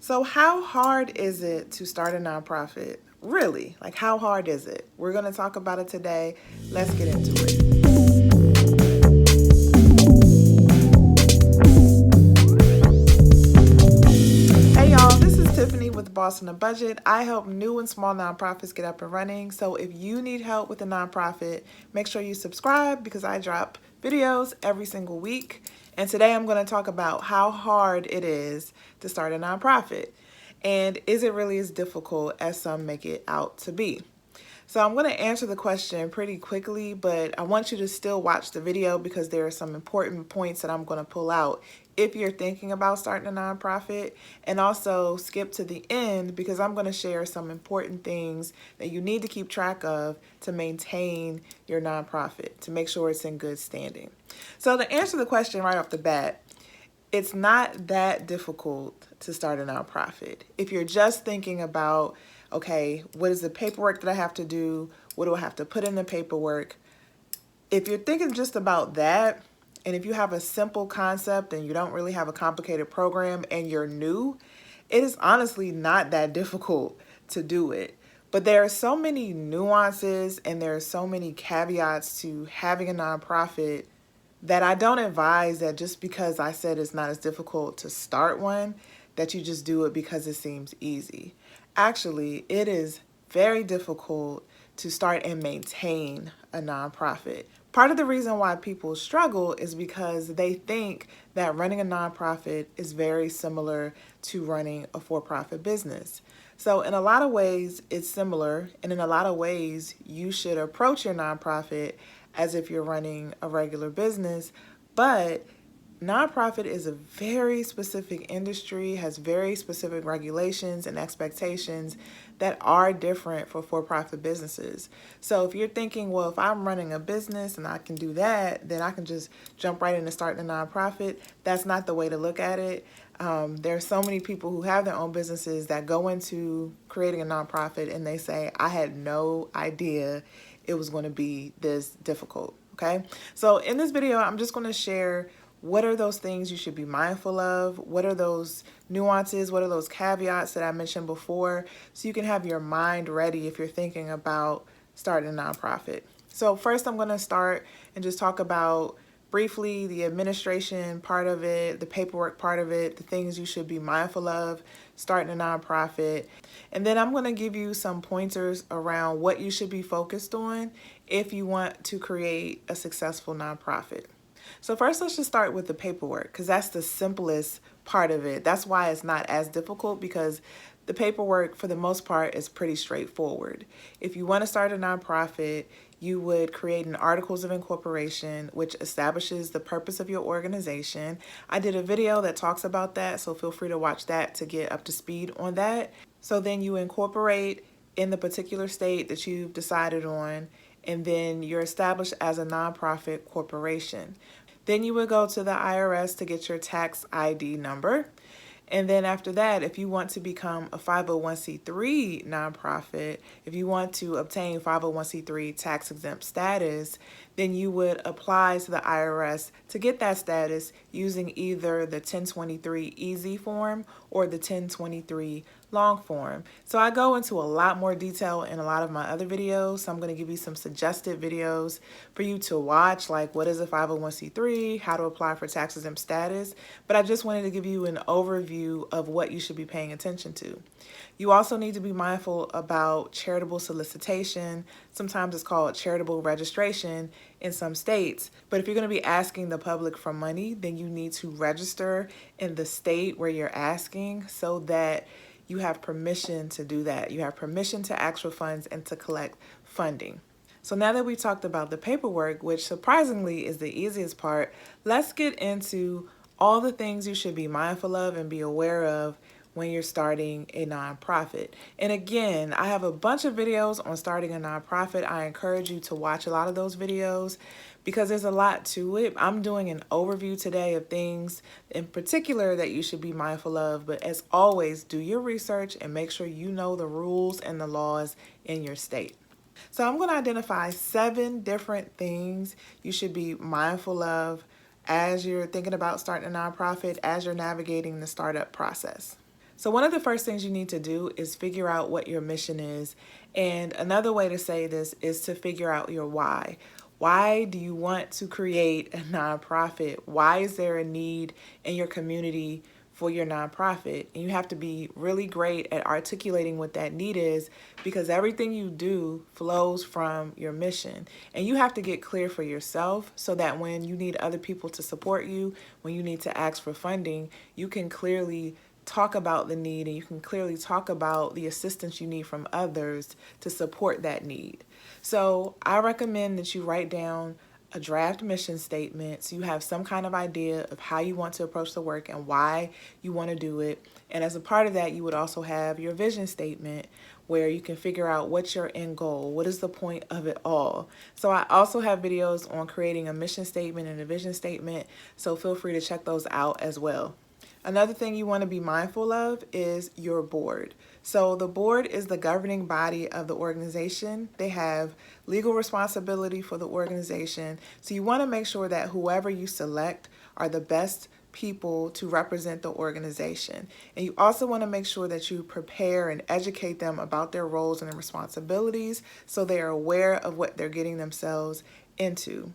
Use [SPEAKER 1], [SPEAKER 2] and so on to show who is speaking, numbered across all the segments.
[SPEAKER 1] So how hard is it to start a nonprofit? Really? Like, how hard is it? We're going to talk about it today. Let's get into it. Hey y'all, this is Tiffany with Boss on a Budget. I help new and small nonprofits get up and running. So if you need help with a nonprofit, make sure you subscribe because I drop videos every single week. And today I'm going to talk about how hard it is to start a nonprofit. And is it really as difficult as some make it out to be? So I'm going to answer the question pretty quickly, but I want you to still watch the video because there are some important points that I'm going to pull out if you're thinking about starting a nonprofit, and also skip to the end because I'm going to share some important things that you need to keep track of to maintain your nonprofit, to make sure it's in good standing. So to answer the question right off the bat, it's not that difficult to start a nonprofit. If you're just thinking about, okay, what is the paperwork that I have to do? What do I have to put in the paperwork? If you're thinking just about that, and if you have a simple concept and you don't really have a complicated program and you're new, it is honestly not that difficult to do it. But there are so many nuances and there are so many caveats to having a nonprofit that I don't advise that just because I said it's not as difficult to start one, that you just do it because it seems easy. Actually, it is very difficult to start and maintain a nonprofit. Part of the reason why people struggle is because they think that running a nonprofit is very similar to running a for-profit business. So in a lot of ways, it's similar, and in a lot of ways, you should approach your nonprofit as if you're running a regular business, but nonprofit is a very specific industry, has very specific regulations and expectations that are different for for-profit businesses. So if you're thinking, well, if I'm running a business and I can do that, then I can just jump right into starting a nonprofit, that's not the way to look at it. There are so many people who have their own businesses that go into creating a nonprofit and they say, I had no idea it was going to be this difficult. Okay, so in this video, I'm just going to share what are those things you should be mindful of, what are those nuances, what are those caveats that I mentioned before, so you can have your mind ready if you're thinking about starting a nonprofit. So first I'm going to start and just talk about briefly the administration part of it, the paperwork part of it, the things you should be mindful of starting a nonprofit. And then I'm going to give you some pointers around what you should be focused on if you want to create a successful nonprofit. So first, let's just start with the paperwork because that's the simplest part of it. That's why it's not as difficult, because the paperwork for the most part is pretty straightforward. If you want to start a nonprofit, you would create an articles of incorporation, which establishes the purpose of your organization. I did a video that talks about that, so feel free to watch that to get up to speed on that. So then you incorporate in the particular state that you've decided on, and then you're established as a nonprofit corporation. Then you would go to the IRS to get your tax ID number. And then after that, if you want to become a 501c3 nonprofit, if you want to obtain 501c3 tax exempt status, then you would apply to the IRS to get that status using either the 1023 easy form or the 1023 long form. So I go into a lot more detail in a lot of my other videos. So I'm going to give you some suggested videos for you to watch, like what is a 501c3, how to apply for tax exempt status. But I just wanted to give you an overview of what you should be paying attention to. You also need to be mindful about charitable solicitation. Sometimes it's called charitable registration in some states. But if you're going to be asking the public for money, then you need to register in the state where you're asking so that you have permission to do that. You have permission to ask for funds and to collect funding. So now that we talked about the paperwork, which surprisingly is the easiest part, let's get into all the things you should be mindful of and be aware of when you're starting a nonprofit. And again, I have a bunch of videos on starting a nonprofit. I encourage you to watch a lot of those videos because there's a lot to it. I'm doing an overview today of things in particular that you should be mindful of, but as always, do your research and make sure you know the rules and the laws in your state. So I'm going to identify 7 different things you should be mindful of as you're thinking about starting a nonprofit, as you're navigating the startup process. So one of the first things you need to do is figure out what your mission is. And another way to say this is to figure out your why. Why do you want to create a nonprofit? Why is there a need in your community for your nonprofit? And you have to be really great at articulating what that need is, because everything you do flows from your mission. And you have to get clear for yourself so that when you need other people to support you, when you need to ask for funding, you can clearly talk about the need and you can clearly talk about the assistance you need from others to support that need. So I recommend that you write down a draft mission statement so you have some kind of idea of how you want to approach the work and why you want to do it. And as a part of that, you would also have your vision statement where you can figure out what's your end goal, what is the point of it all. So I also have videos on creating a mission statement and a vision statement, so feel free to check those out as well. Another thing you want to be mindful of is your board. So the board is the governing body of the organization. They have legal responsibility for the organization. So you want to make sure that whoever you select are the best people to represent the organization. And you also want to make sure that you prepare and educate them about their roles and their responsibilities so they are aware of what they're getting themselves into.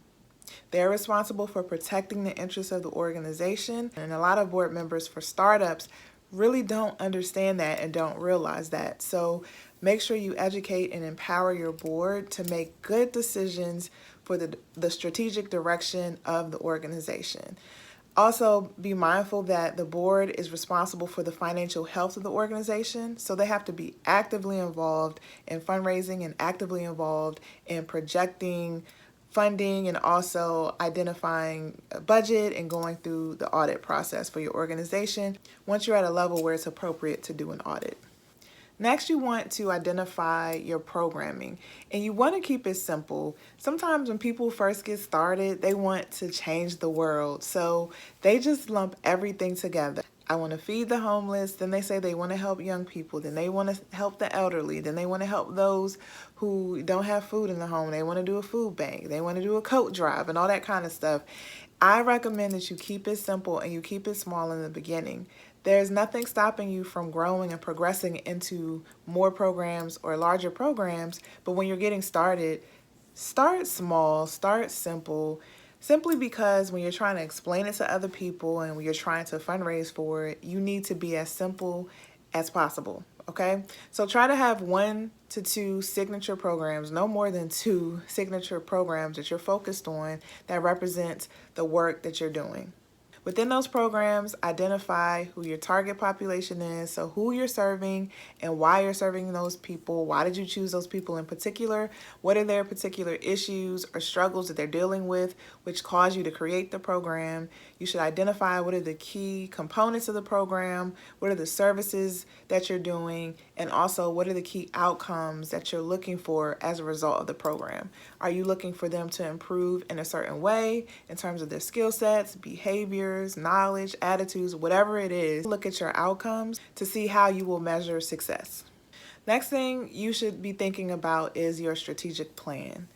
[SPEAKER 1] They're responsible for protecting the interests of the organization, and a lot of board members for startups really don't understand that and don't realize that. So make sure you educate and empower your board to make good decisions for the strategic direction of the organization. Also, be mindful that the board is responsible for the financial health of the organization, so they have to be actively involved in fundraising and actively involved in projecting funding and also identifying a budget and going through the audit process for your organization once you're at a level where it's appropriate to do an audit. Next, you want to identify your programming, and you want to keep it simple. Sometimes when people first get started, they want to change the world, so they just lump everything together. I want to feed the homeless, then they say they want to help young people, then they want to help the elderly, then they want to help those who don't have food in the home, they want to do a food bank, they want to do a coat drive and all that kind of stuff. I recommend that you keep it simple and you keep it small in the beginning. There's nothing stopping you from growing and progressing into more programs or larger programs, but when you're getting started, start small, start simple. Simply because when you're trying to explain it to other people and when you're trying to fundraise for it, you need to be as simple as possible, okay? So try to have 1 to 2 signature programs, no more than 2 signature programs that you're focused on that represent the work that you're doing. Within those programs, identify who your target population is, so who you're serving and why you're serving those people. Why did you choose those people in particular? What are their particular issues or struggles that they're dealing with which cause you to create the program? You should identify what are the key components of the program, what are the services that you're doing, and also what are the key outcomes that you're looking for as a result of the program. Are you looking for them to improve in a certain way in terms of their skill sets, behavior, knowledge, attitudes, whatever it is? Look at your outcomes to see how you will measure success. Next thing you should be thinking about is your strategic plan.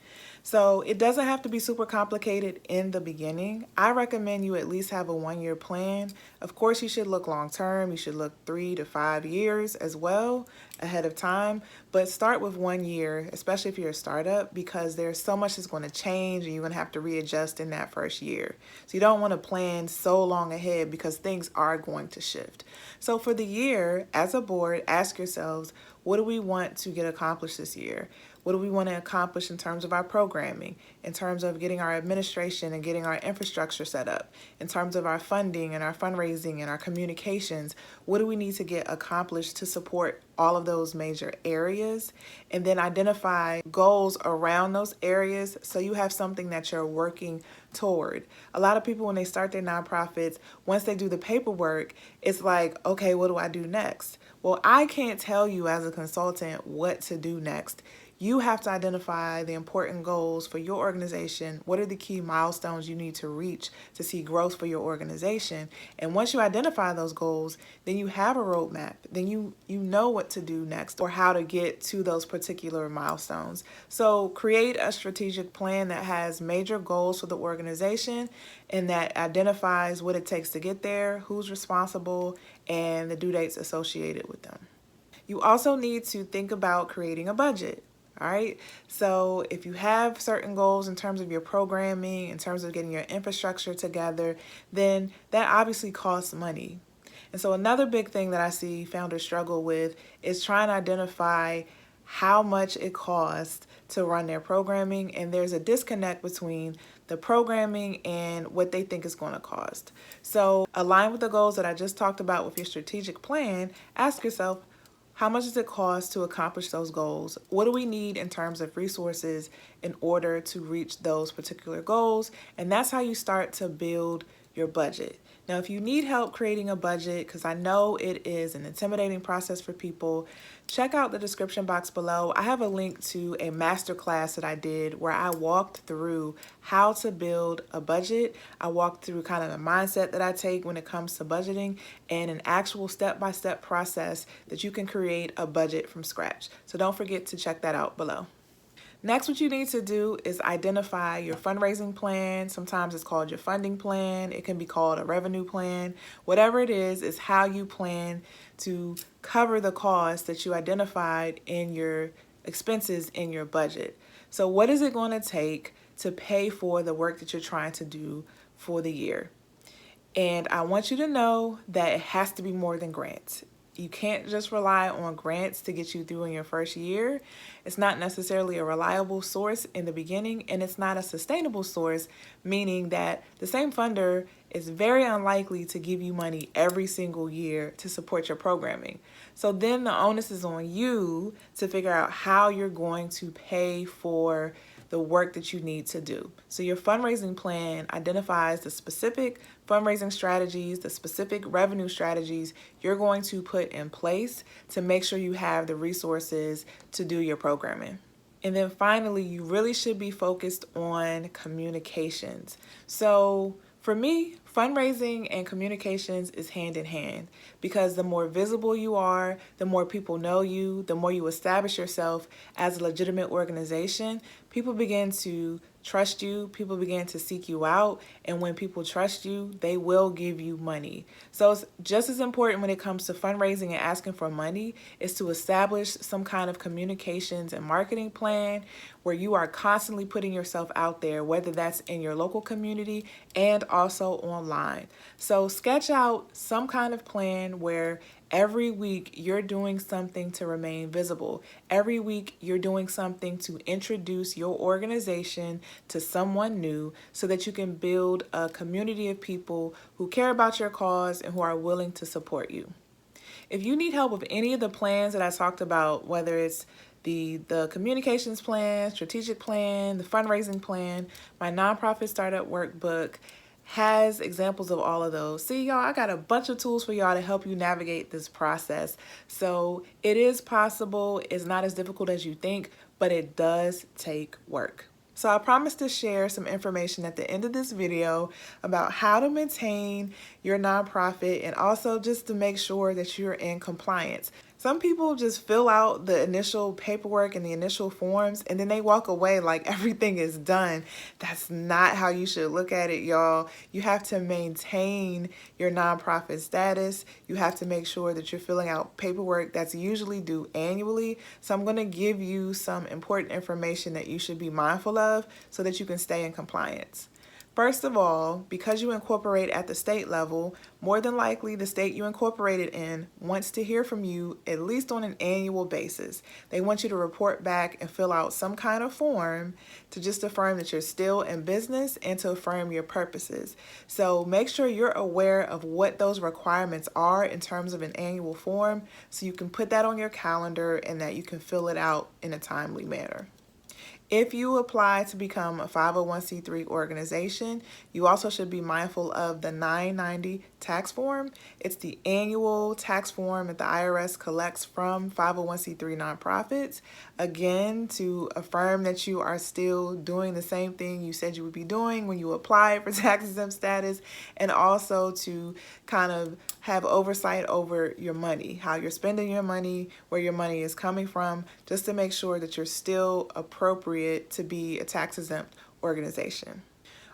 [SPEAKER 1] So it doesn't have to be super complicated in the beginning. I recommend you at least have a 1-year plan. Of course, you should look long term. You should look 3 to 5 years as well ahead of time. But start with 1 year, especially if you're a startup, because there's so much that's going to change and you're going to have to readjust in that first year. So you don't want to plan so long ahead because things are going to shift. So for the year, as a board, ask yourselves, what do we want to get accomplished this year? What do we want to accomplish in terms of our programming, in terms of getting our administration and getting our infrastructure set up, in terms of our funding and our fundraising and our communications? What do we need to get accomplished to support all of those major areas? And then identify goals around those areas so you have something that you're working toward. A lot of people, when they start their nonprofits, once they do the paperwork, it's like, okay, what do I do next? Well, I can't tell you as a consultant what to do next. You have to identify the important goals for your organization. What are the key milestones you need to reach to see growth for your organization? And once you identify those goals, then you have a roadmap. Then you know what to do next or how to get to those particular milestones. So create a strategic plan that has major goals for the organization and that identifies what it takes to get there, who's responsible, and the due dates associated with them. You also need to think about creating a budget. All right. So if you have certain goals in terms of your programming, in terms of getting your infrastructure together, then that obviously costs money. And so another big thing that I see founders struggle with is trying to identify how much it costs to run their programming. And there's a disconnect between the programming and what they think is going to cost. So align with the goals that I just talked about with your strategic plan. Ask yourself, how much does it cost to accomplish those goals? What do we need in terms of resources in order to reach those particular goals? And that's how you start to build your budget. Now, if you need help creating a budget, because I know it is an intimidating process for people, check out the description box below. I have a link to a masterclass that I did where I walked through how to build a budget. I walked through kind of the mindset that I take when it comes to budgeting and an actual step-by-step process that you can create a budget from scratch. So don't forget to check that out below. Next, what you need to do is identify your fundraising plan. Sometimes it's called your funding plan. It can be called a revenue plan. Whatever it is how you plan to cover the costs that you identified in your expenses in your budget. So what is it going to take to pay for the work that you're trying to do for the year? And I want you to know that it has to be more than grants. You can't just rely on grants to get you through in your first year. It's not necessarily a reliable source in the beginning, and it's not a sustainable source, meaning that the same funder is very unlikely to give you money every single year to support your programming. So then the onus is on you to figure out how you're going to pay for the work that you need to do. So your fundraising plan identifies the specific fundraising strategies, the specific revenue strategies you're going to put in place to make sure you have the resources to do your programming. And then finally, you really should be focused on communications. So for me, fundraising and communications is hand in hand because the more visible you are, the more people know you, the more you establish yourself as a legitimate organization, people begin to trust you, people begin to seek you out, and when people trust you, they will give you money. So it's just as important when it comes to fundraising and asking for money is to establish some kind of communications and marketing plan where you are constantly putting yourself out there, whether that's in your local community and also online. So sketch out some kind of plan where every week you're doing something to remain visible. Every week you're doing something to introduce your organization to someone new so that you can build a community of people who care about your cause and who are willing to support you. If you need help with any of the plans that I talked about, whether it's the communications plan, strategic plan, the fundraising plan, my nonprofit startup workbook has examples of all of those. See, y'all, I got a bunch of tools for y'all to help you navigate this process. So it is possible. It's not as difficult as you think, but it does take work. So I promised to share some information at the end of this video about how to maintain your nonprofit and also just to make sure that you're in compliance. Some people just fill out the initial paperwork and the initial forms and then they walk away like everything is done. That's not how you should look at it, y'all. You have to maintain your nonprofit status. You have to make sure that you're filling out paperwork that's usually due annually. So I'm going to give you some important information that you should be mindful of so that you can stay in compliance. First of all, because you incorporate at the state level, more than likely the state you incorporated in wants to hear from you at least on an annual basis. They want you to report back and fill out some kind of form to just affirm that you're still in business and to affirm your purposes. So make sure you're aware of what those requirements are in terms of an annual form so you can put that on your calendar and that you can fill it out in a timely manner. If you apply to become a 501c3 organization, you also should be mindful of the 990 tax form. It's the annual tax form that the IRS collects from 501c3 nonprofits. Again, to affirm that you are still doing the same thing you said you would be doing when you applied for tax exempt status, and also to kind of have oversight over your money, how you're spending your money, where your money is coming from, just to make sure that you're still appropriate to be a tax exempt organization.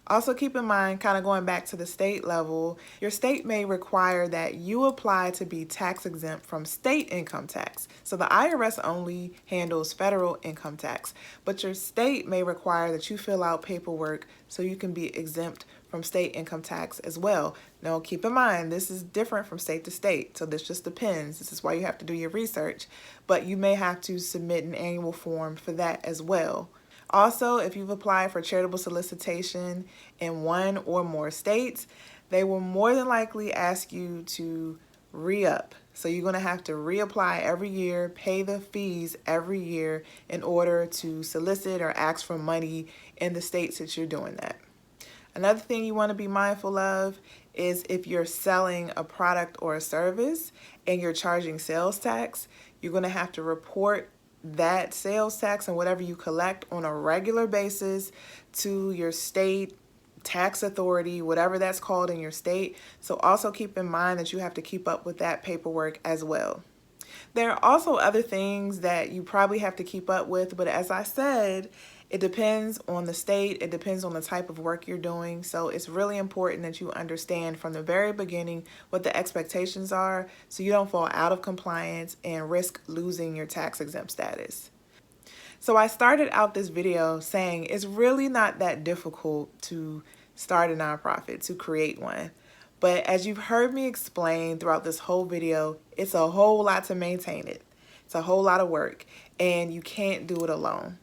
[SPEAKER 1] Also keep in mind, kind of going back to the state level, your state may require that you apply to be tax exempt from state income tax. So the IRS only handles federal income tax, but your state may require that you fill out paperwork so you can be exempt from state income tax as well. Now keep in mind, this is different from state to state, so this just depends. This is why you have to do your research, but you may have to submit an annual form for that as well. Also, if you've applied for charitable solicitation in one or more states, they will more than likely ask you to re-up. So you're going to have to reapply every year, pay the fees every year in order to solicit or ask for money in the states that you're doing that. Another thing you want to be mindful of is if you're selling a product or a service and you're charging sales tax, you're going to have to report that sales tax and whatever you collect on a regular basis to your state tax authority, whatever that's called in your state. So also keep in mind that you have to keep up with that paperwork as well. There are also other things that you probably have to keep up with, but as I said, it depends on the state, it depends on the type of work you're doing, so it's really important that you understand from the very beginning what the expectations are so you don't fall out of compliance and risk losing your tax exempt status. So I started out this video saying it's really not that difficult to start a nonprofit, to create one. But as you've heard me explain throughout this whole video, it's a whole lot to maintain it. It's a whole lot of work, and you can't do it alone.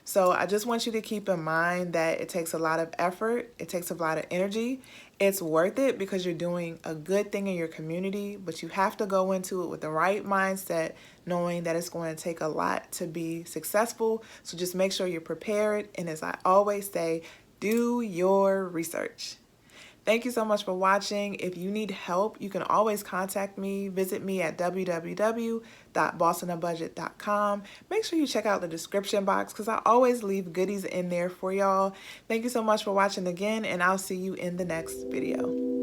[SPEAKER 1] So I just want you to keep in mind that it takes a lot of effort, it takes a lot of energy. It's worth it because you're doing a good thing in your community, but you have to go into it with the right mindset, knowing that it's going to take a lot to be successful. So just make sure you're prepared, and as I always say, do your research. Thank you so much for watching. If you need help, you can always contact me. Visit me at www.bossonabudget.com. Make sure you check out the description box because I always leave goodies in there for y'all. Thank you so much for watching again, and I'll see you in the next video.